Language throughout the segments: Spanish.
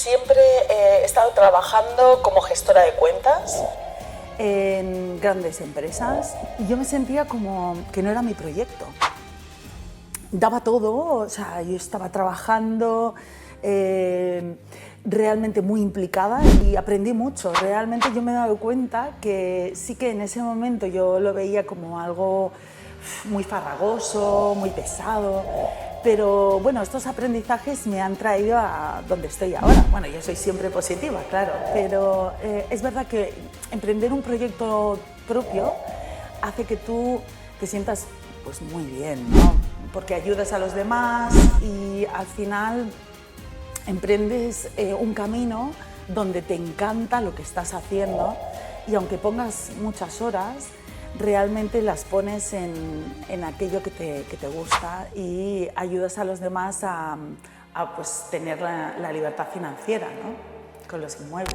siempre he estado trabajando como gestora de cuentas en grandes empresas y yo me sentía como que no era mi proyecto. Daba todo, o sea, yo estaba trabajando realmente muy implicada y aprendí mucho. Realmente yo me he dado cuenta que sí que en ese momento yo lo veía como algo muy farragoso, muy pesado, pero bueno, estos aprendizajes me han traído a donde estoy ahora. Bueno, yo soy siempre positiva, claro, pero es verdad que emprender un proyecto propio hace que tú te sientas pues muy bien, ¿no? Porque ayudas a los demás y al final emprendes un camino donde te encanta lo que estás haciendo y aunque pongas muchas horas, realmente las pones en aquello que te gusta y ayudas a los demás a pues, tener la libertad financiera, ¿no? Con los inmuebles.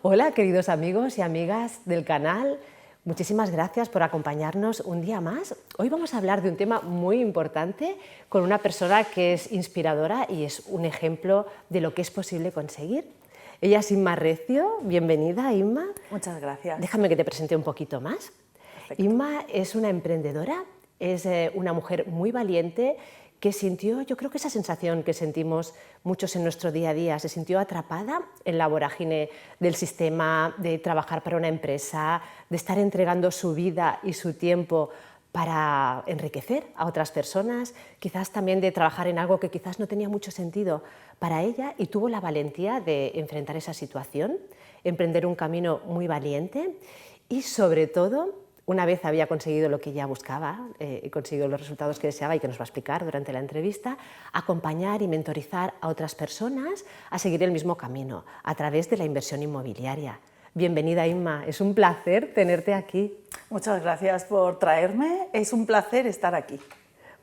Hola, queridos amigos y amigas del canal. Muchísimas gracias por acompañarnos un día más. Hoy vamos a hablar de un tema muy importante con una persona que es inspiradora y es un ejemplo de lo que es posible conseguir. Ella es Inma Recio. Bienvenida, Inma. Muchas gracias. Déjame que te presente un poquito más. Perfecto. Inma es una emprendedora, es una mujer muy valiente que sintió, yo creo que esa sensación que sentimos muchos en nuestro día a día, se sintió atrapada en la vorágine del sistema, de trabajar para una empresa, de estar entregando su vida y su tiempo para enriquecer a otras personas, quizás también de trabajar en algo que quizás no tenía mucho sentido para ella y tuvo la valentía de enfrentar esa situación, emprender un camino muy valiente y sobre todo, una vez había conseguido lo que ella buscaba, conseguido los resultados que deseaba y que nos va a explicar durante la entrevista, acompañar y mentorizar a otras personas a seguir el mismo camino a través de la inversión inmobiliaria. Bienvenida, Inma, es un placer tenerte aquí. Muchas gracias por traerme, es un placer estar aquí.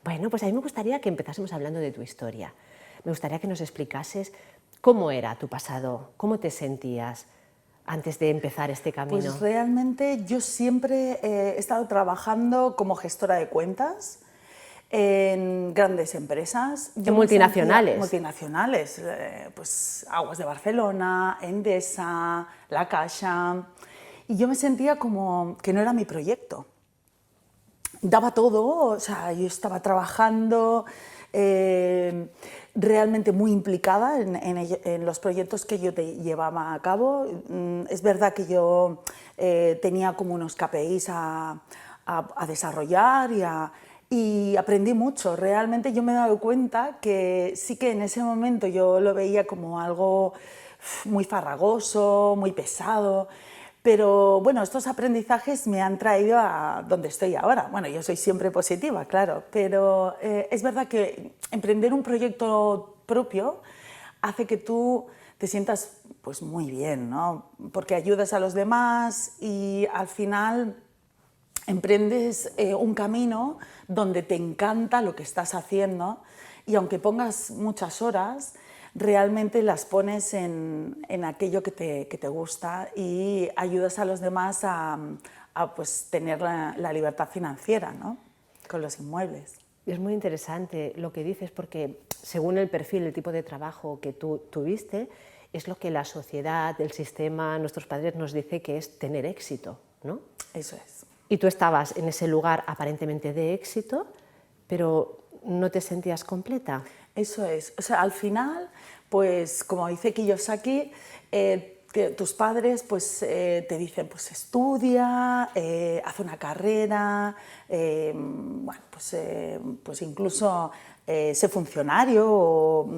Bueno, pues a mí me gustaría que empezásemos hablando de tu historia. Me gustaría que nos explicases cómo era tu pasado, cómo te sentías antes de empezar este camino. Pues realmente yo siempre he estado trabajando como gestora de cuentas en grandes empresas. En multinacionales. Multinacionales, pues Aguas de Barcelona, Endesa, La Caixa. Y yo me sentía como que no era mi proyecto. Daba todo, o sea, yo estaba trabajando realmente muy implicada en los proyectos que yo llevaba a cabo. Es verdad que yo tenía como unos KPIs a desarrollar y aprendí mucho. Realmente yo me he dado cuenta que sí que en ese momento yo lo veía como algo muy farragoso, muy pesado, pero bueno, estos aprendizajes me han traído a donde estoy ahora. Bueno, yo soy siempre positiva, claro, pero es verdad que emprender un proyecto propio hace que tú te sientas pues muy bien, ¿no? Porque ayudas a los demás y al final emprendes un camino donde te encanta lo que estás haciendo y aunque pongas muchas horas, realmente las pones en aquello que te gusta y ayudas a los demás a pues, tener la libertad financiera, ¿no? Con los inmuebles. Es muy interesante lo que dices porque según el perfil, el tipo de trabajo que tú tuviste, es lo que la sociedad, el sistema, nuestros padres nos dice que es tener éxito, ¿no? Eso es. Y tú estabas en ese lugar aparentemente de éxito, pero no te sentías completa. Eso es. O sea, al final, pues como dice Kiyosaki, tus padres pues, te dicen, pues estudia, haz una carrera, bueno, pues incluso sé funcionario o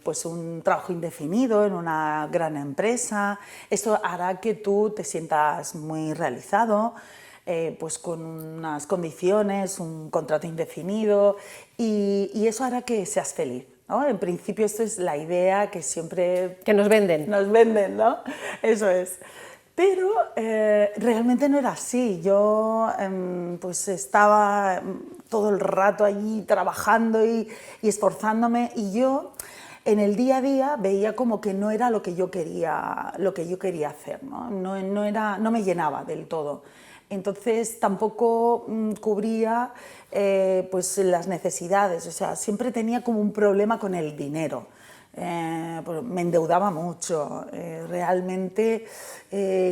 pues un trabajo indefinido en una gran empresa. Esto hará que tú te sientas muy realizado, pues con unas condiciones, un contrato indefinido y eso hará que seas feliz, ¿no? En principio esto es la idea que siempre... Que nos venden. Nos venden, ¿no? Eso es. Pero realmente no era así. Yo pues estaba todo el rato allí trabajando y esforzándome y yo en el día a día veía como que no era lo que yo quería hacer, ¿no? No me llenaba del todo. Entonces tampoco cubría pues las necesidades, o sea, siempre tenía como un problema con el dinero. Pues me endeudaba mucho, realmente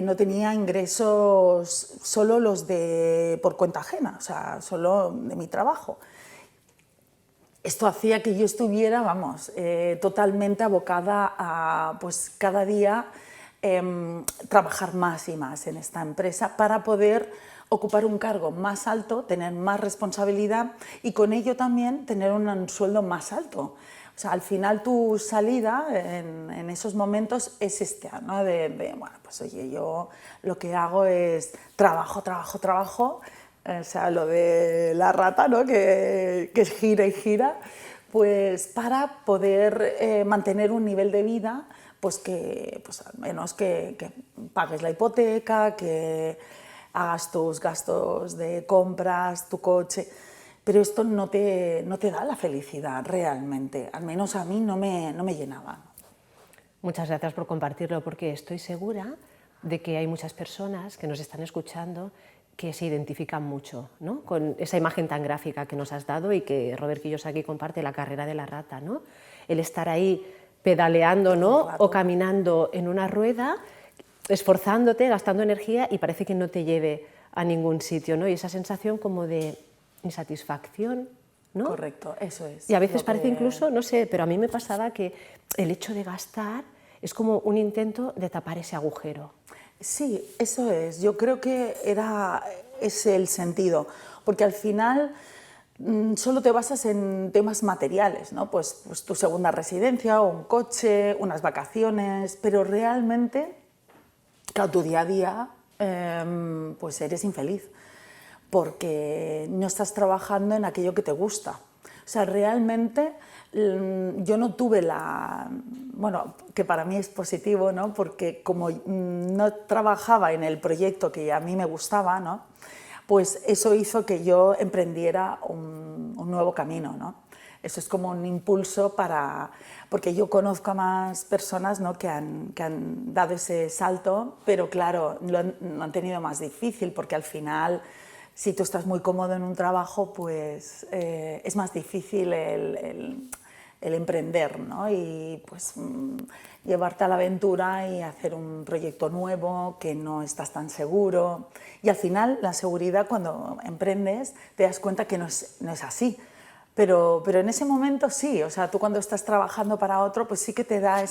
no tenía ingresos solo los de por cuenta ajena, o sea, solo de mi trabajo. Esto hacía que yo estuviera, vamos, totalmente abocada a, pues cada día trabajar más y más en esta empresa para poder ocupar un cargo más alto, tener más responsabilidad y con ello también tener un sueldo más alto. O sea, al final tu salida en esos momentos es esta, ¿no? Bueno, pues oye, yo lo que hago es trabajo, trabajo, trabajo, o sea, lo de la rata, ¿no? que gira y gira, pues para poder mantener un nivel de vida, pues al menos que pagues la hipoteca, que hagas tus gastos de compras, tu coche, pero esto no te da la felicidad realmente, al menos a mí no me llenaba. Muchas gracias por compartirlo, porque estoy segura de que hay muchas personas que nos están escuchando que se identifican mucho, ¿no? Con esa imagen tan gráfica que nos has dado y que Robert Kiyosaki comparte, la carrera de la rata, ¿no? El estar ahí pedaleando, ¿no? O caminando en una rueda, esforzándote, gastando energía y parece que no te lleve a ningún sitio, ¿no? Y esa sensación como de insatisfacción, ¿no? Correcto, eso es. Y a veces parece incluso, no sé, pero a mí me pasaba que el hecho de gastar es como un intento de tapar ese agujero. Sí, eso es. Yo creo que es el sentido, porque al final solo te basas en temas materiales, ¿no? Pues tu segunda residencia o un coche, unas vacaciones, pero realmente, claro, tu día a día, pues eres infeliz, porque no estás trabajando en aquello que te gusta. O sea, realmente yo no tuve bueno, que para mí es positivo, ¿no? Porque como no trabajaba en el proyecto que a mí me gustaba, ¿no? Pues eso hizo que yo emprendiera un nuevo camino, ¿no? Eso es como un impulso porque yo conozco a más personas, ¿no? que han dado ese salto, pero claro, lo han tenido más difícil porque al final, si tú estás muy cómodo en un trabajo, pues es más difícil el emprender, ¿no? Y pues llevarte a la aventura y hacer un proyecto nuevo que no estás tan seguro. Y al final la seguridad, cuando emprendes, te das cuenta que no es así. Pero en ese momento sí, o sea, tú cuando estás trabajando para otro, pues sí que te da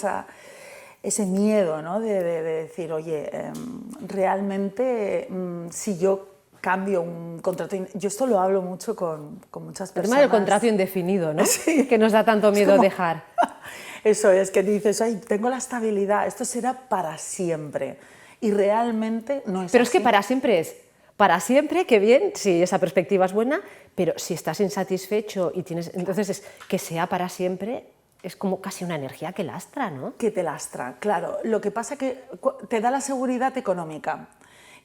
ese miedo, ¿no? de decir, oye, realmente si yo cambio un contrato, yo esto lo hablo mucho con muchas personas. El tema del contrato indefinido, ¿no? Sí. Que nos da tanto miedo dejar. Eso es, que dices, ay, tengo la estabilidad, esto será para siempre. Y realmente no es Pero así. es que para siempre para siempre, qué bien, si esa perspectiva es buena, pero si estás insatisfecho y tienes, entonces que sea para siempre es como casi una energía que lastra, ¿no? Que te lastra, claro. Lo que pasa es que te da la seguridad económica.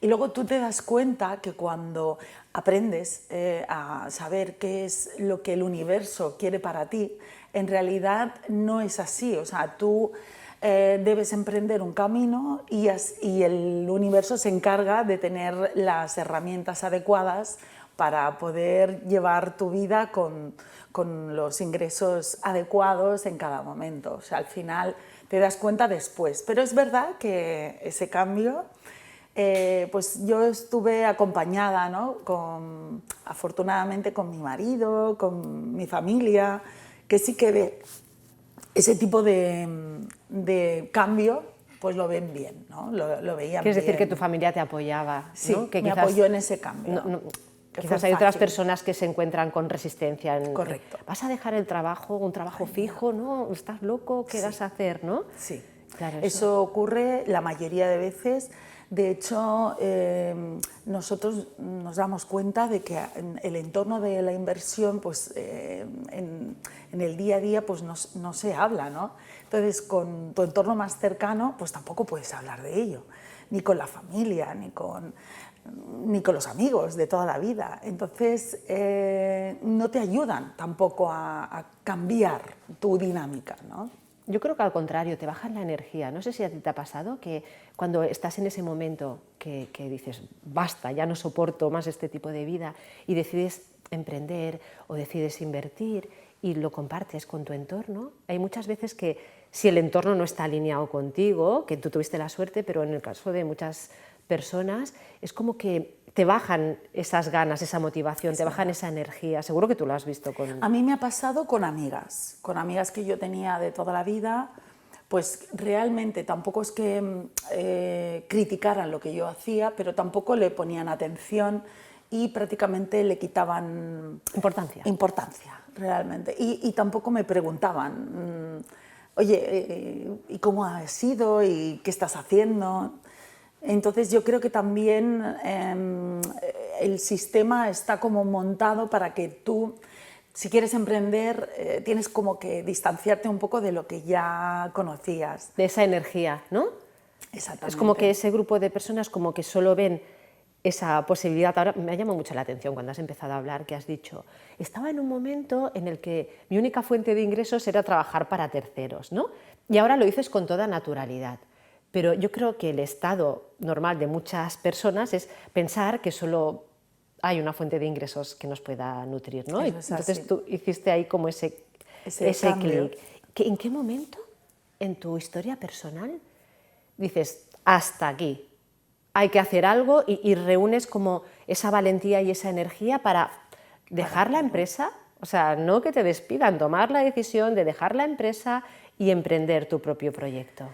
Y luego tú te das cuenta que cuando aprendes a saber qué es lo que el universo quiere para ti, en realidad no es así. O sea, tú debes emprender un camino y el universo se encarga de tener las herramientas adecuadas para poder llevar tu vida con los ingresos adecuados en cada momento. O sea, al final te das cuenta después. Pero es verdad que ese cambio, pues yo estuve acompañada, ¿no? Afortunadamente con mi marido, con mi familia, que sí que ve ese tipo de cambio, pues lo ven bien, ¿no? Lo veían Quieres bien. decir que tu familia te apoyaba, Sí, ¿no? Que me apoyó en ese cambio. Quizás hay otras personas que se encuentran con resistencia. Correcto. ¿Vas a dejar el trabajo, un trabajo fijo, no? ¿Estás loco? ¿Qué vas a hacer, no? Sí. Claro, eso ocurre la mayoría de veces. De hecho, nosotros nos damos cuenta de que en el entorno de la inversión, pues en el día a día, pues no se habla, ¿no? Entonces, con tu entorno más cercano, pues tampoco puedes hablar de ello, ni con la familia, ni con los amigos de toda la vida. Entonces, no te ayudan tampoco a cambiar tu dinámica, ¿no? Yo creo que al contrario, te bajan la energía. No sé si a ti te ha pasado que cuando estás en ese momento que dices, basta, ya no soporto más este tipo de vida, y decides emprender o decides invertir y lo compartes con tu entorno, hay muchas veces que si el entorno no está alineado contigo, que tú tuviste la suerte, pero en el caso de muchas personas es como que te bajan esas ganas, esa motivación, te bajan esa energía. Seguro que tú lo has visto con... A mí me ha pasado con amigas que yo tenía de toda la vida, pues realmente tampoco es que criticaran lo que yo hacía, pero tampoco le ponían atención y prácticamente le quitaban importancia realmente. Y tampoco me preguntaban, oye, ¿y cómo has sido? ¿Y qué estás haciendo? Entonces yo creo que también el sistema está como montado para que tú, si quieres emprender, tienes como que distanciarte un poco de lo que ya conocías. De esa energía, ¿no? Exactamente. Es como que ese grupo de personas como que solo ven esa posibilidad. Ahora me ha llamado mucho la atención cuando has empezado a hablar, que has dicho, estaba en un momento en el que mi única fuente de ingresos era trabajar para terceros, ¿no? Y ahora lo dices con toda naturalidad. Pero yo creo que el estado normal de muchas personas es pensar que solo hay una fuente de ingresos que nos pueda nutrir, ¿no? Entonces tú hiciste ahí como ese clic. ¿En qué momento en tu historia personal dices, hasta aquí, hay que hacer algo y reúnes como esa valentía y esa energía para dejar la empresa? O sea, no que te despidan, tomar la decisión de dejar la empresa y emprender tu propio proyecto.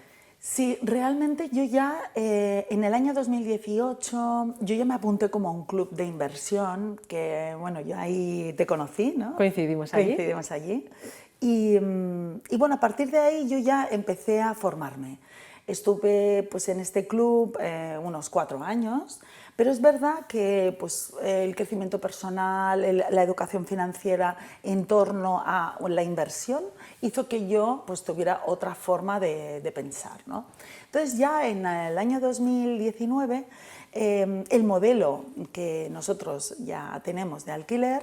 Sí, realmente yo ya en el año 2018 yo ya me apunté como a un club de inversión que, bueno, yo ahí te conocí, ¿no? Coincidimos allí. Coincidimos allí. Y bueno, a partir de ahí yo ya empecé a formarme. Estuve pues en este club unos 4 años, pero es verdad que pues, el crecimiento personal, la educación financiera en torno a la inversión hizo que yo pues, tuviera otra forma de pensar, ¿no? Entonces ya en el año 2019 el modelo que nosotros ya tenemos de alquiler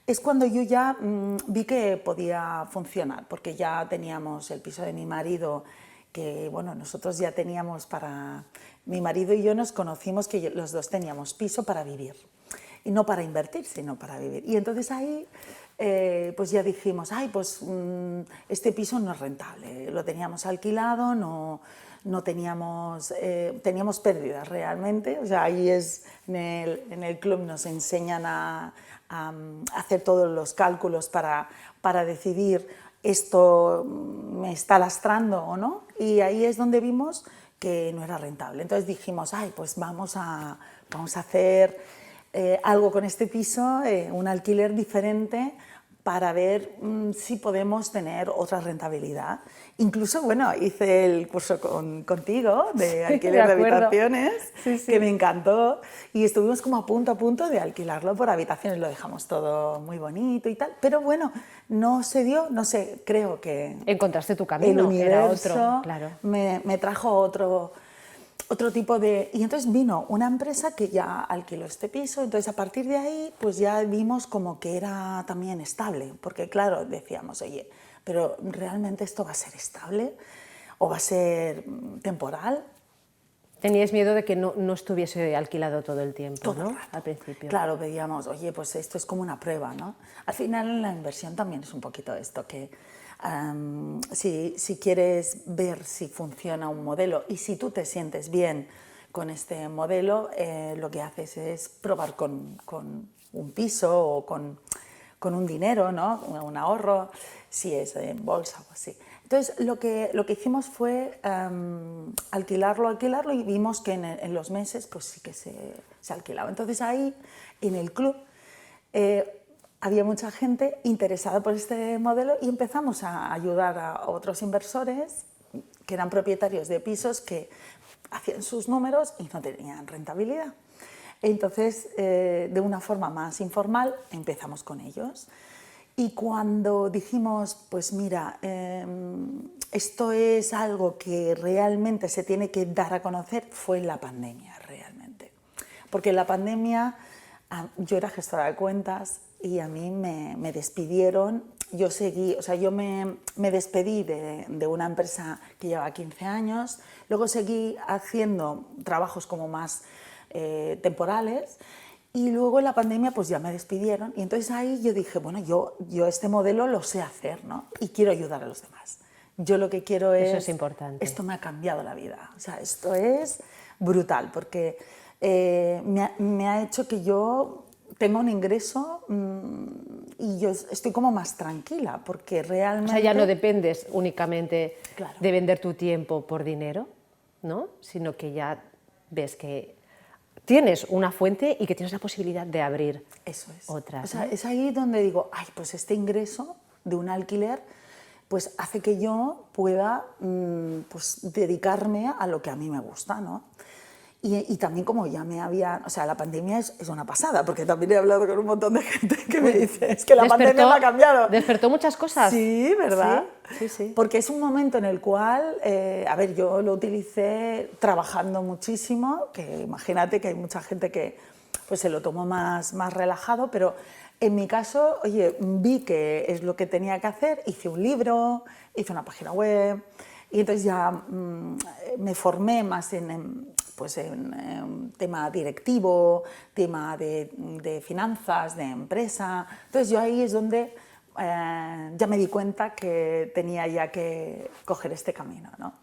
es cuando yo ya vi que podía funcionar, porque ya teníamos el piso de mi marido, que bueno, nosotros ya teníamos para... Mi marido y yo nos conocimos que los dos teníamos piso para vivir, y no para invertir, sino para vivir. Y entonces ahí pues ya dijimos, ay, pues este piso no es rentable, lo teníamos alquilado, no teníamos, teníamos pérdidas realmente, o sea, ahí es, en el club nos enseñan a hacer todos los cálculos para decidir esto me está lastrando o no, y ahí es donde vimos que no era rentable. Entonces dijimos, ay, pues vamos a hacer algo con este piso, un alquiler diferente, para ver si podemos tener otra rentabilidad. Incluso, bueno, hice el curso contigo de alquiler de habitaciones, que me encantó, y estuvimos como a punto de alquilarlo por habitaciones, lo dejamos todo muy bonito y tal, pero bueno, no se dio, no sé, creo que... Encontraste tu camino, el universo era otro, claro. me trajo otro tipo de... Y entonces vino una empresa que ya alquiló este piso, entonces a partir de ahí pues ya vimos como que era también estable, porque claro, decíamos, oye, pero ¿realmente esto va a ser estable o va a ser temporal? Teníais miedo de que no estuviese alquilado todo el tiempo, Todo ¿no? el rato. Al principio. Claro, veíamos, oye, pues esto es como una prueba, ¿no? Al final en la inversión también es un poquito esto, que si quieres ver si funciona un modelo y si tú te sientes bien con este modelo, lo que haces es probar con un piso o con un dinero, ¿no? Un ahorro, si es en bolsa o así. Entonces, lo que hicimos fue alquilarlo y vimos que en los meses pues sí que se alquilaba. Entonces ahí, en el club, había mucha gente interesada por este modelo y empezamos a ayudar a otros inversores que eran propietarios de pisos que hacían sus números y no tenían rentabilidad. Entonces, de una forma más informal, empezamos con ellos. Y cuando dijimos, pues mira, esto es algo que realmente se tiene que dar a conocer, fue la pandemia realmente. Porque en la pandemia yo era gestora de cuentas y a mí me despidieron. Yo seguí, o sea, yo me despedí de una empresa que llevaba 15 años, luego seguí haciendo trabajos como más temporales. Y luego en la pandemia pues ya me despidieron y entonces ahí yo dije, bueno, yo este modelo lo sé hacer, ¿no? Y quiero ayudar a los demás. Yo lo que quiero es... Eso es importante. Esto me ha cambiado la vida, o sea, esto es brutal porque me ha hecho que yo tenga un ingreso y yo estoy como más tranquila porque realmente... O sea, ya no dependes únicamente Claro. de vender tu tiempo por dinero, ¿no? Sino que ya ves que tienes una fuente y que tienes la posibilidad de abrir otras. O sea, ¿no? es ahí donde digo, ay, pues este ingreso de un alquiler pues hace que yo pueda pues dedicarme a lo que a mí me gusta, ¿no? Y también como ya me había... O sea, la pandemia es una pasada, porque también he hablado con un montón de gente que me dice, es que la pandemia me ha cambiado. Despertó muchas cosas. Sí, ¿verdad? Sí, sí. Porque es un momento en el cual, a ver, yo lo utilicé trabajando muchísimo, que imagínate que hay mucha gente que pues, se lo tomó más relajado, pero en mi caso, oye, vi que es lo que tenía que hacer, hice un libro, hice una página web, y entonces ya me formé más en tema directivo, tema de finanzas, de empresa. Entonces yo ahí es donde ya me di cuenta que tenía ya que coger este camino, ¿no?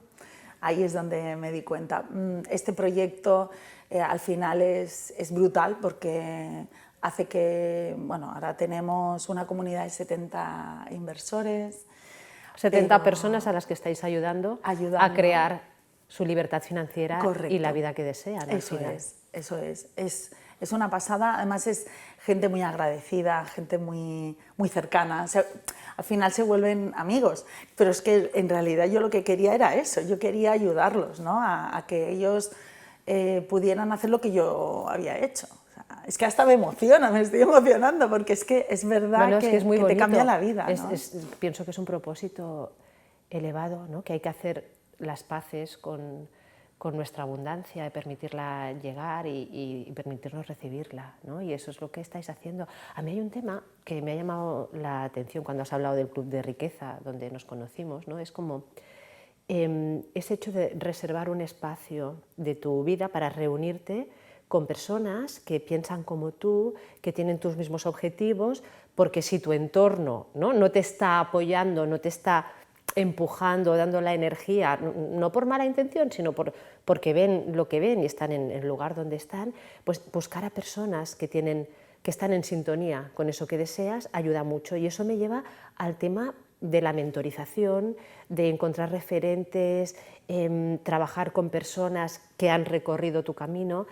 Ahí es donde me di cuenta. Este proyecto al final es brutal porque hace que, bueno, ahora tenemos una comunidad de 70 inversores. 70 personas a las que estáis ayudando a crear su libertad financiera. Correcto. Y la vida que desean. Eso es. Es una pasada, además es gente muy agradecida, gente muy cercana. O sea, al final se vuelven amigos, pero es que en realidad yo lo que quería era eso, yo quería ayudarlos, ¿no? a que ellos pudieran hacer lo que yo había hecho. O sea, es que hasta me emociona, me estoy emocionando, porque es que es verdad que es muy te cambia la vida, ¿no? Pienso que es un propósito elevado, ¿no? Que hay que hacer las paces con nuestra abundancia, de permitirla llegar y permitirnos recibirla, ¿no? Y eso es lo que estáis haciendo. A mí hay un tema que me ha llamado la atención cuando has hablado del Club de Riqueza, donde nos conocimos, ¿no? Es como ese hecho de reservar un espacio de tu vida para reunirte con personas que piensan como tú, que tienen tus mismos objetivos, porque si tu entorno no te está apoyando, no te está empujando, dando la energía, no por mala intención, sino porque ven lo que ven y están en el lugar donde están, pues buscar a personas que están en sintonía con eso que deseas ayuda mucho. Y eso me lleva al tema de la mentorización, de encontrar referentes, trabajar con personas que han recorrido tu camino,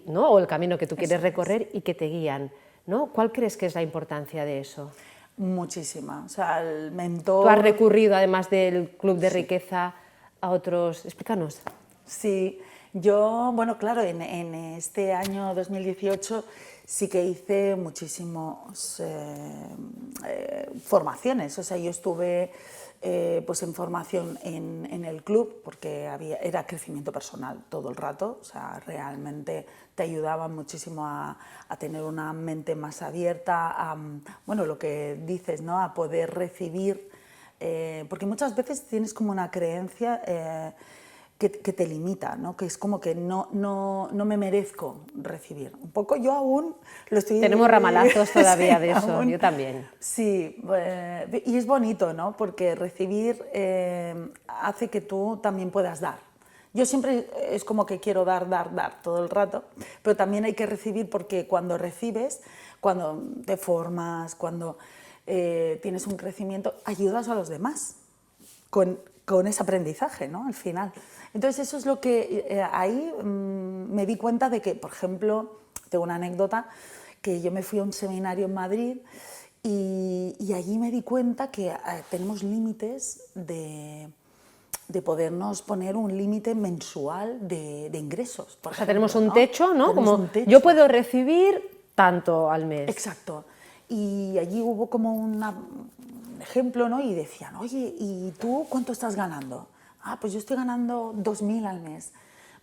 o el camino que tú quieres recorrer y que te guían, ¿no? ¿Cuál crees que es la importancia de eso? Muchísima. O sea, el mentor... ¿Tú has recurrido, además del Club de Riqueza, a otros? Explícanos. Sí, yo, bueno, claro, en este año 2018 sí que hice muchísimas formaciones. O sea, yo estuve pues en formación en el club porque era crecimiento personal todo el rato. O sea, realmente te ayudaba muchísimo a tener una mente más abierta, bueno, lo que dices, ¿no? A poder recibir, porque muchas veces tienes como una creencia que te limita, ¿no? Que es como que no me merezco recibir. Un poco yo aún lo estoy... Tenemos ramalazos todavía sí, de eso, aún, yo también. Sí, y es bonito, ¿no? Porque recibir hace que tú también puedas dar. Yo siempre es como que quiero dar todo el rato, pero también hay que recibir porque cuando recibes, cuando te formas, cuando tienes un crecimiento, ayudas a los demás con ese aprendizaje, ¿no? Al final. Entonces eso es lo que ahí me di cuenta de que, por ejemplo, tengo una anécdota, que yo me fui a un seminario en Madrid y allí me di cuenta que tenemos límites de podernos poner un límite mensual de ingresos. Tenemos un techo, ¿no? Tenemos como un techo. Yo puedo recibir tanto al mes. Exacto. y allí hubo como un ejemplo, ¿no? Y decían, oye, ¿y tú cuánto estás ganando? Ah, pues yo estoy ganando 2.000 al mes.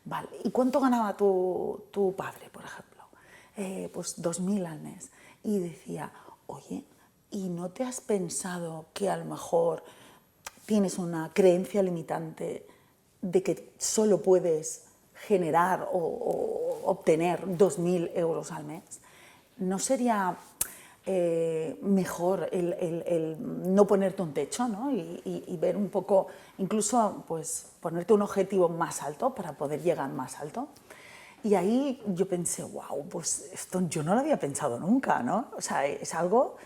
Vale, ¿y cuánto ganaba tu padre, por ejemplo? Pues 2.000 al mes. Y decía, oye, ¿y no te has pensado que a lo mejor tienes una creencia limitante de que solo puedes generar o obtener 2.000 euros al mes? ¿No sería mejor el no ponerte un techo, ¿no? y ver un poco, incluso pues, ponerte un objetivo más alto para poder llegar más alto? Y ahí yo pensé, wow, pues esto yo no lo había pensado nunca, ¿no? O sea, es algo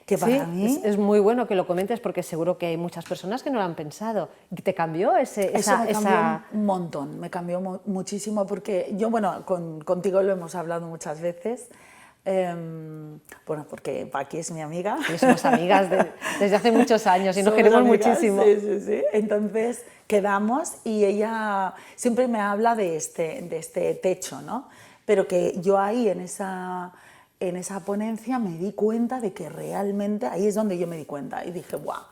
que para Sí, mí... es muy bueno que lo comentes porque seguro que hay muchas personas que no lo han pensado. ¿Te cambió Eso me cambió un montón, me cambió muchísimo porque yo, bueno, contigo lo hemos hablado muchas veces, bueno, porque Paqui es mi amiga. Sí, somos amigas desde hace muchos años y nos Somos queremos amigas, muchísimo. sí, sí, sí. Entonces quedamos y ella siempre me habla de este techo, ¿no? Pero que yo ahí en esa ponencia me di cuenta de que realmente, ahí es donde yo me di cuenta y dije, wow,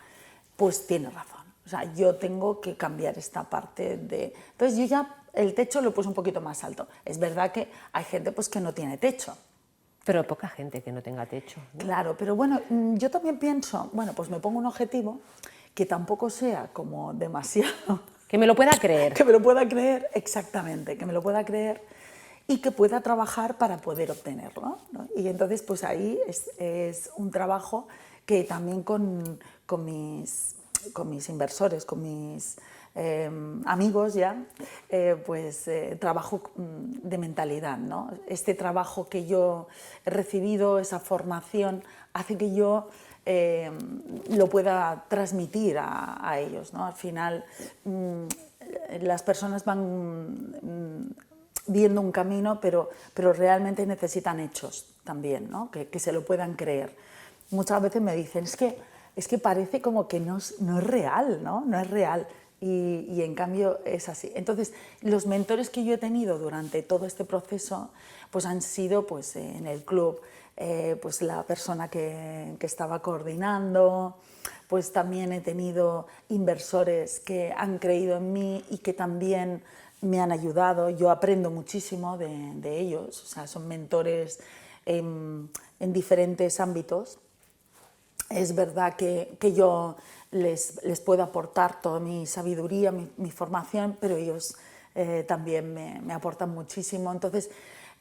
pues tiene razón. O sea, yo tengo que cambiar esta parte de... Entonces yo ya el techo lo puse un poquito más alto. Es verdad que hay gente pues que no tiene techo. Pero poca gente que no tenga techo, ¿no? Claro, pero bueno, yo también pienso, bueno, pues me pongo un objetivo que tampoco sea como demasiado... Que me lo pueda creer. Que me lo pueda creer, exactamente, que me lo pueda creer y que pueda trabajar para poder obtenerlo, ¿no? Y entonces, pues ahí es un trabajo que también con mis inversores, con mis amigos ya, trabajo de mentalidad, ¿no? Este trabajo que yo he recibido, esa formación, hace que yo lo pueda transmitir a ellos, ¿no? Al final, las personas van viendo un camino, pero realmente necesitan hechos también, ¿no? Que se lo puedan creer. Muchas veces me dicen, es que parece como que no es real, ¿no? No es real. Y en cambio es así. Entonces, los mentores que yo he tenido durante todo este proceso pues han sido pues, en el club pues la persona que estaba coordinando, pues también he tenido inversores que han creído en mí y que también me han ayudado. Yo aprendo muchísimo de ellos, o sea, son mentores en diferentes ámbitos. Es verdad que yo les puedo aportar toda mi sabiduría, mi formación, pero ellos también me aportan muchísimo. Entonces,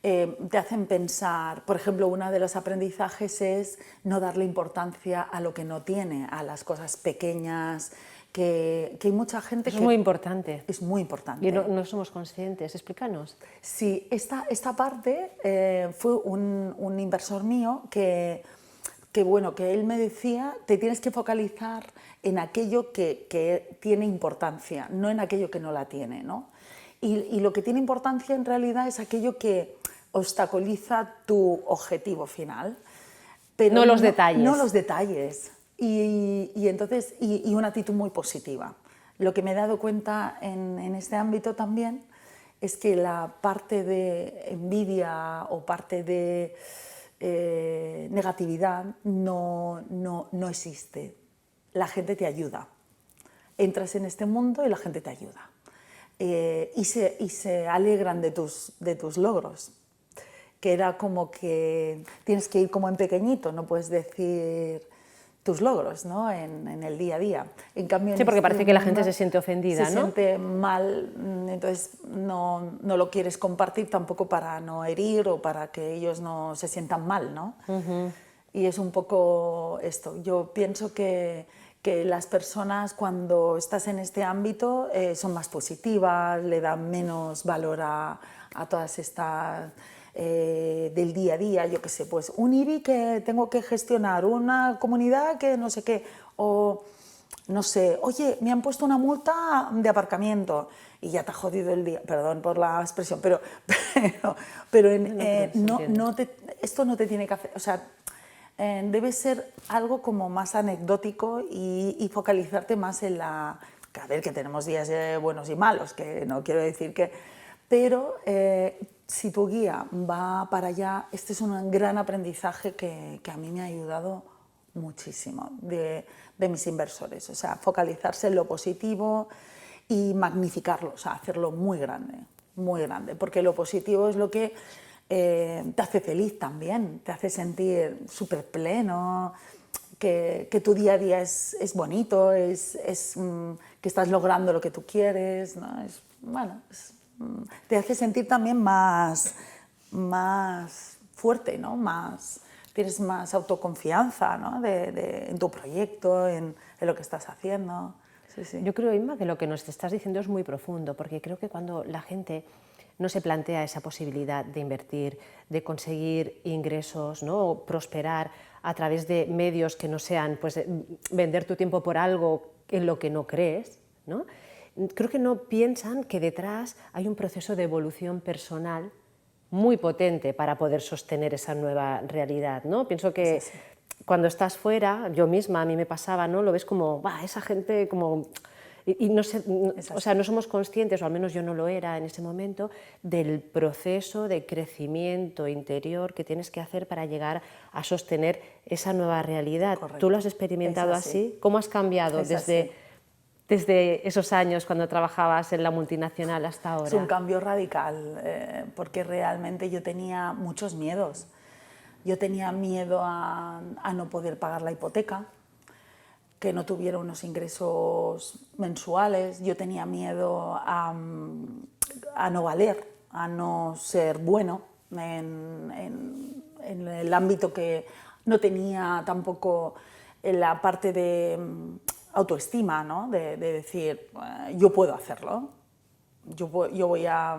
te hacen pensar, por ejemplo, uno de los aprendizajes es no darle importancia a lo que no tiene, a las cosas pequeñas, que hay mucha gente Eso que... es muy importante. Es muy importante. Y no somos conscientes. Explícanos. Sí, esta parte fue un inversor mío que él me decía, te tienes que focalizar en aquello que tiene importancia, no en aquello que no la tiene, ¿no? Y lo que tiene importancia en realidad es aquello que obstaculiza tu objetivo final. Pero no los detalles. No los detalles. Y entonces, y una actitud muy positiva. Lo que me he dado cuenta en este ámbito también es que la parte de envidia o parte de negatividad no existe. La gente te ayuda. Entras en este mundo y la gente te ayuda. Y se alegran de tus logros. Que era como que tienes que ir como en pequeñito, no puedes decir tus logros, ¿no? en el día a día. En cambio, sí, porque parece que la gente se siente ofendida, se ¿no? siente mal, entonces no lo quieres compartir tampoco para no herir o para que ellos no se sientan mal, ¿no? Y es un poco esto. Yo pienso que las personas cuando estás en este ámbito son más positivas, le dan menos valor a todas estas... del día a día, yo qué sé, pues un IBI que tengo que gestionar, una comunidad que no sé qué, o no sé, oye, me han puesto una multa de aparcamiento y ya te ha jodido el día, perdón por la expresión, pero esto no te tiene que hacer, o sea, debe ser algo como más anecdótico y focalizarte más en la... A ver, que tenemos días buenos y malos, que no quiero decir que... Pero si tu guía va para allá, este es un gran aprendizaje que a mí me ha ayudado muchísimo de mis inversores. O sea, focalizarse en lo positivo y magnificarlo, o sea, hacerlo muy grande, porque lo positivo es lo que te hace feliz también, te hace sentir súper pleno, que tu día a día es bonito, que estás logrando lo que tú quieres, ¿no? Bueno, te hace sentir también más fuerte, ¿no? Tienes más autoconfianza, ¿no? En tu proyecto, en lo que estás haciendo. Sí, sí. Yo creo, Inma, que lo que nos estás diciendo es muy profundo, porque creo que cuando la gente no se plantea esa posibilidad de invertir, de conseguir ingresos, ¿no? O prosperar a través de medios que no sean pues, vender tu tiempo por algo en lo que no crees, ¿no? Creo que no piensan que detrás hay un proceso de evolución personal muy potente para poder sostener esa nueva realidad, ¿no? Pienso que cuando estás fuera, yo misma, a mí me pasaba, ¿no? Lo ves como, esa gente como... Y no sé, o sea, no somos conscientes, o al menos yo no lo era en ese momento, del proceso de crecimiento interior que tienes que hacer para llegar a sostener esa nueva realidad. Correcto. ¿Tú lo has experimentado así? ¿Cómo has cambiado desde esos años cuando trabajabas en la multinacional hasta ahora? Es un cambio radical, porque realmente yo tenía muchos miedos. Yo tenía miedo a no poder pagar la hipoteca, que no tuviera unos ingresos mensuales. Yo tenía miedo a no valer, a no ser bueno en el ámbito que no tenía tampoco en la parte de autoestima, ¿no? De decir, yo puedo hacerlo, yo voy a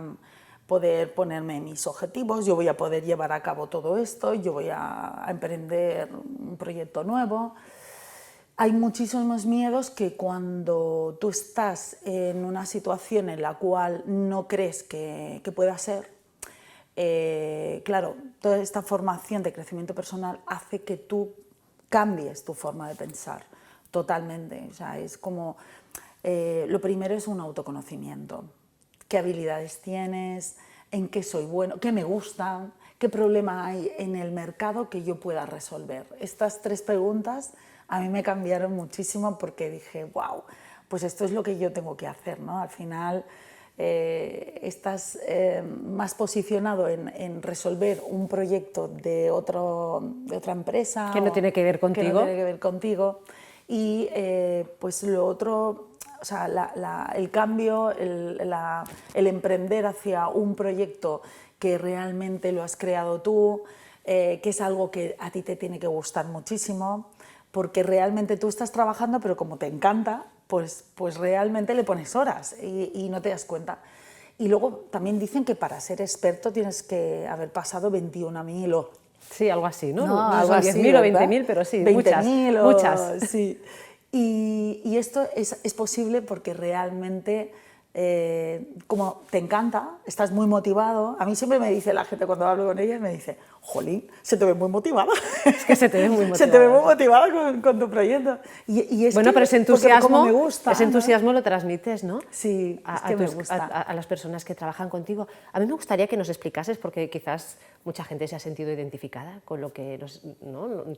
poder ponerme mis objetivos, yo voy a poder llevar a cabo todo esto, yo voy a emprender un proyecto nuevo. Hay muchísimos miedos que cuando tú estás en una situación en la cual no crees que pueda ser, claro, toda esta formación de crecimiento personal hace que tú cambies tu forma de pensar totalmente. O sea, es como, lo primero es un autoconocimiento. ¿Qué habilidades tienes? ¿En qué soy bueno? ¿Qué me gusta? ¿Qué problema hay en el mercado que yo pueda resolver? Estas 3 preguntas a mí me cambiaron muchísimo porque dije, wow, pues esto es lo que yo tengo que hacer, ¿no? Al final estás más posicionado en resolver un proyecto de otra empresa. Que no tiene que ver contigo. Que no tiene que ver contigo. Y pues lo otro, o sea, el cambio, el emprender hacia un proyecto que realmente lo has creado tú, que es algo que a ti te tiene que gustar muchísimo, porque realmente tú estás trabajando, pero como te encanta, pues realmente le pones horas y no te das cuenta. Y luego también dicen que para ser experto tienes que haber pasado 21.000 o... Sí, algo así, ¿no? No, No algo son así, 10.000 o ¿verdad? 20.000, pero sí, 20.000 muchas. Sí. Y esto es posible porque realmente, como te encanta, estás muy motivado. A mí siempre me dice la gente cuando hablo con ella, me dice, jolín, se te ve muy motivada. Es que se te ve muy motivada. Se te ve muy motivada con tu proyecto. Y es bueno, que, pero ese entusiasmo, como me gusta, ese entusiasmo lo transmites, ¿no? Sí, es que me gusta. A las personas que trabajan contigo. A mí me gustaría que nos explicases, porque quizás mucha gente se ha sentido identificada con lo que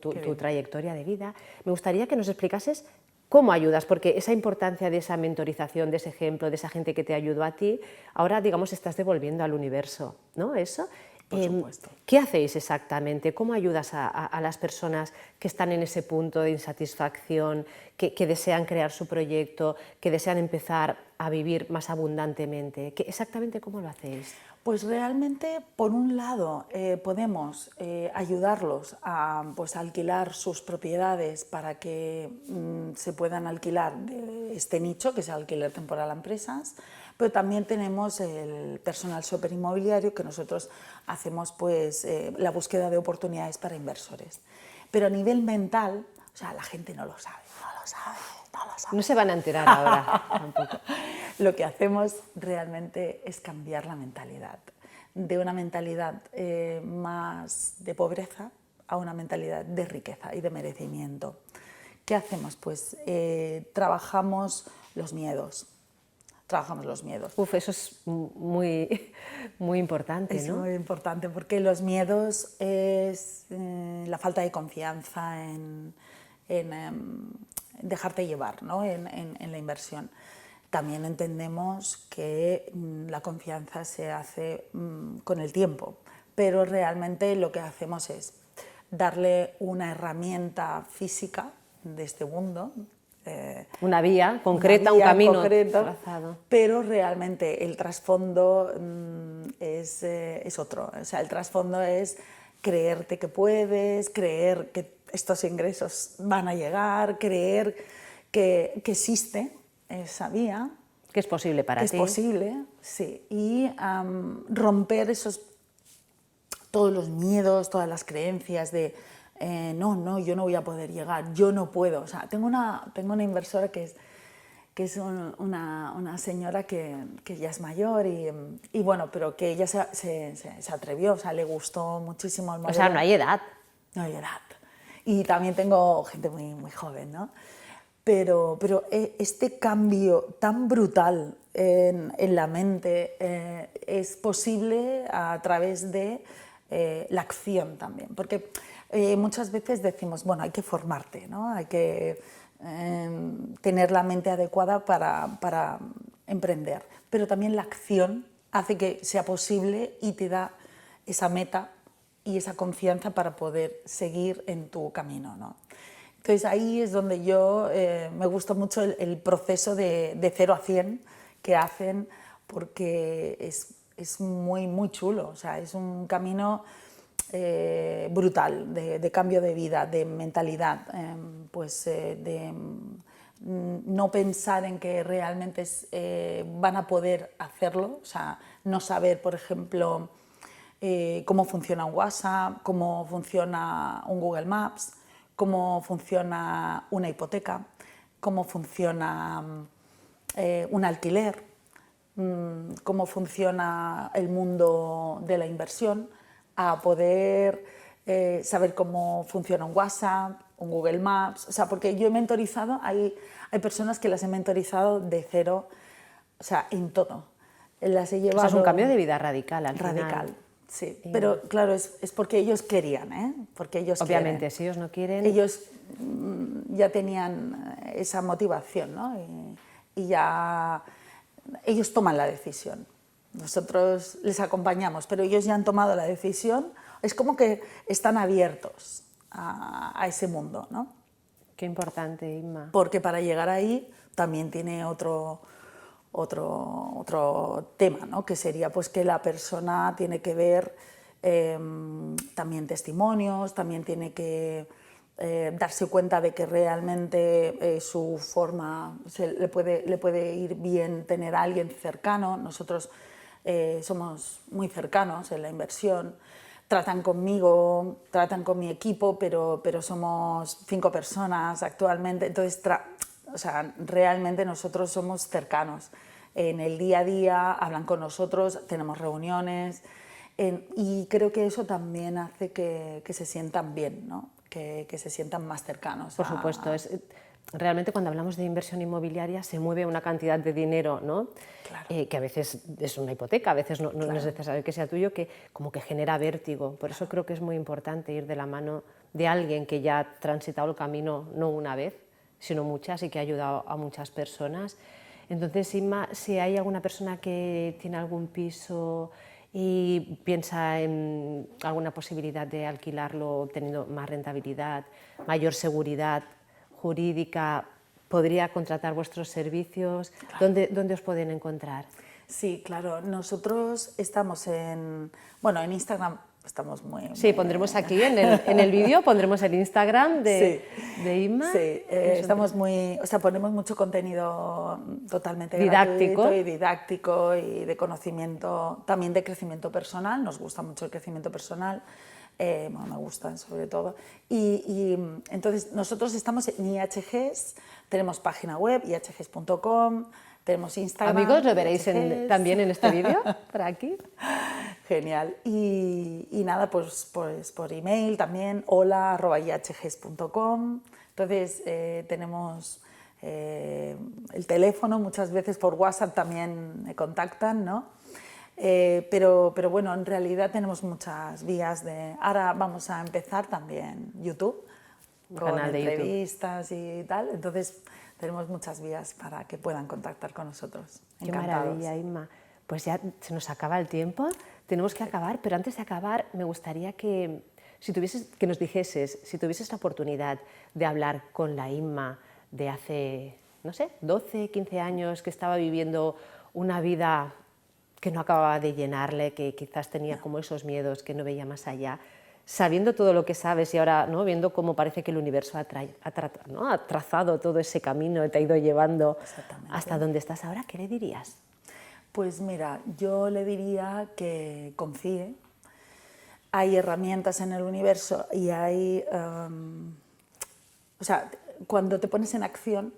tu trayectoria de vida. Me gustaría que nos explicases cómo ayudas, porque esa importancia de esa mentorización, de ese ejemplo, de esa gente que te ayudó a ti, ahora, digamos, estás devolviendo al universo, ¿no? Eso. Por supuesto. ¿Qué hacéis exactamente? ¿Cómo ayudas a las personas que están en ese punto de insatisfacción, que desean crear su proyecto, que desean empezar a vivir más abundantemente? ¿Exactamente cómo lo hacéis? Pues realmente, por un lado, podemos ayudarlos a alquilar sus propiedades para que se puedan alquilar de este nicho, que es el alquiler temporal a empresas, pero también tenemos el personal shopper inmobiliario, que nosotros hacemos la búsqueda de oportunidades para inversores. Pero a nivel mental, o sea, la gente no lo sabe. No se van a enterar ahora tampoco. Lo que hacemos realmente es cambiar la mentalidad, de una mentalidad más de pobreza a una mentalidad de riqueza y de merecimiento. ¿Qué hacemos? Pues trabajamos los miedos, trabajamos los miedos. Uf, eso es muy, muy importante, Es ¿no? muy importante porque los miedos es la falta de confianza en dejarte llevar, ¿no? en la inversión. También entendemos que la confianza se hace con el tiempo, pero realmente lo que hacemos es darle una herramienta física de este mundo, Una vía concreta, una vía un camino concreto, trazado. pero realmente el trasfondo es otro. O sea, el trasfondo es creerte que puedes, creer que estos ingresos van a llegar, creer que existe esa vía, Que es posible para que es ti. posible, sí, y romper todos los miedos, todas las creencias de no, yo no voy a poder llegar, yo no puedo. O sea, tengo una inversora que es una señora que ya es mayor y bueno, pero que ella se atrevió, o sea, le gustó muchísimo el modelo. O sea, no hay edad. No hay edad. Y también tengo gente muy, muy joven, ¿no? Pero este cambio tan brutal en la mente es posible a través de la acción también, porque muchas veces decimos, bueno, hay que formarte, ¿no? Hay que tener la mente adecuada para emprender, pero también la acción hace que sea posible y te da esa meta y esa confianza para poder seguir en tu camino, ¿no? Entonces ahí es donde yo me gusta mucho el proceso de 0 a 100 que hacen, porque es muy, muy chulo, o sea, es un camino brutal de cambio de vida, de mentalidad, de no pensar en que realmente van a poder hacerlo, o sea, no saber, por ejemplo, cómo funciona un WhatsApp, cómo funciona un Google Maps, cómo funciona una hipoteca, cómo funciona un alquiler, cómo funciona el mundo de la inversión, a poder saber cómo funciona un WhatsApp, un Google Maps. O sea, porque yo he mentorizado, hay personas que las he mentorizado de cero, o sea, en todo. Las he llevado... O sea, es un cambio de vida radical al radical. final. Sí, pero claro, es porque ellos querían, ¿eh? Porque ellos Obviamente, quieren. si ellos no quieren... Ellos ya tenían esa motivación, ¿no? Y ya ellos toman la decisión. Nosotros les acompañamos, pero ellos ya han tomado la decisión. Es como que están abiertos a ese mundo, ¿no? Qué importante, Inma. Porque para llegar ahí también tiene otro tema, ¿no? Que sería pues que la persona tiene que ver también testimonios, también tiene que darse cuenta de que realmente su forma le puede ir bien tener a alguien cercano. Nosotros somos muy cercanos en la inversión. Tratan conmigo, tratan con mi equipo, pero somos 5 personas actualmente, entonces o sea, realmente nosotros somos cercanos. En el día a día hablan con nosotros, tenemos reuniones y creo que eso también hace que se sientan bien, ¿no? Que se sientan más cercanos. Por supuesto, realmente cuando hablamos de inversión inmobiliaria se mueve una cantidad de dinero, ¿no? Claro. Que a veces es una hipoteca, a veces no Claro. es necesario que sea tuyo, que como que genera vértigo. Por eso creo que es muy importante ir de la mano de alguien que ya ha transitado el camino no una vez, sino muchas, y que ha ayudado a muchas personas. Entonces, Inma, si hay alguna persona que tiene algún piso y piensa en alguna posibilidad de alquilarlo obteniendo más rentabilidad, mayor seguridad jurídica, ¿podría contratar vuestros servicios? Claro. ¿Dónde os pueden encontrar? Sí, claro. Nosotros estamos en Instagram estamos muy... Sí, pondremos aquí en el vídeo, pondremos el Instagram de Inma. Sí, estamos o sea, ponemos mucho contenido totalmente didáctico. gratuito y didáctico y de conocimiento, también de crecimiento personal. Nos gusta mucho el crecimiento personal. Bueno, me gustan sobre todo. Y entonces nosotros estamos en IHGs, tenemos página web, ihgs.com, tenemos Instagram. Amigos, lo veréis también en este vídeo, por aquí. Genial. Y nada, pues por email también, hola@ihgs.com. Entonces tenemos el teléfono, muchas veces por WhatsApp también me contactan, ¿no? Pero bueno, en realidad tenemos muchas vías de... Ahora vamos a empezar también YouTube, con canal de entrevistas y tal, entonces tenemos muchas vías para que puedan contactar con nosotros. Qué Encantados. maravilla, Inma. Pues ya se nos acaba el tiempo, tenemos que acabar, pero antes de acabar me gustaría que, que nos dijeses, si tuvieses la oportunidad de hablar con la Inma de hace, no sé, 12, 15 años, que estaba viviendo una vida que no acababa de llenarle, que quizás tenía como esos miedos, que no veía más allá, sabiendo todo lo que sabes y ahora, ¿no?, viendo cómo parece que el universo ha trazado todo ese camino, te ha ido llevando hasta donde estás ahora, ¿qué le dirías? Pues mira, yo le diría que confíe. Hay herramientas en el universo y hay... o sea, cuando te pones en acción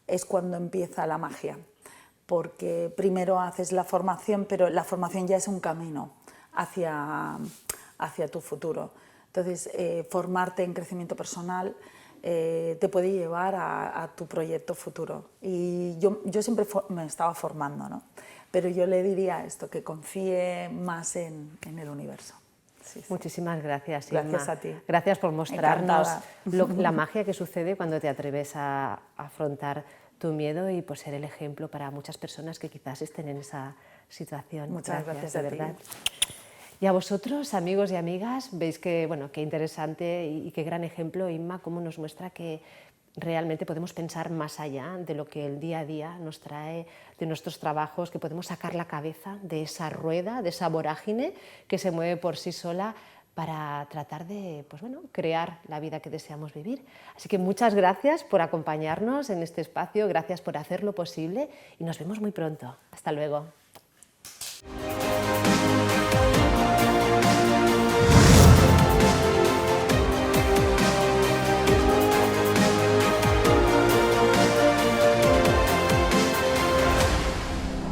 es cuando empieza la magia, porque primero haces la formación, pero la formación ya es un camino hacia tu futuro. Entonces, formarte en crecimiento personal te puede llevar a tu proyecto futuro. Y yo siempre me estaba formando, ¿no? Pero yo le diría esto, que confíe más en el universo. Sí, sí. Muchísimas gracias, Inma. Gracias a ti. Gracias por mostrarnos la Encantada. magia que sucede cuando te atreves a afrontar tu miedo y por ser el ejemplo para muchas personas que quizás estén en esa situación. Muchas gracias de a ti. verdad. Y a vosotros, amigos y amigas, veis que, bueno, qué interesante y qué gran ejemplo, Inma, cómo nos muestra que realmente podemos pensar más allá de lo que el día a día nos trae de nuestros trabajos, que podemos sacar la cabeza de esa rueda, de esa vorágine que se mueve por sí sola para tratar de, pues bueno, crear la vida que deseamos vivir. Así que muchas gracias por acompañarnos en este espacio, gracias por hacerlo posible y nos vemos muy pronto. Hasta luego.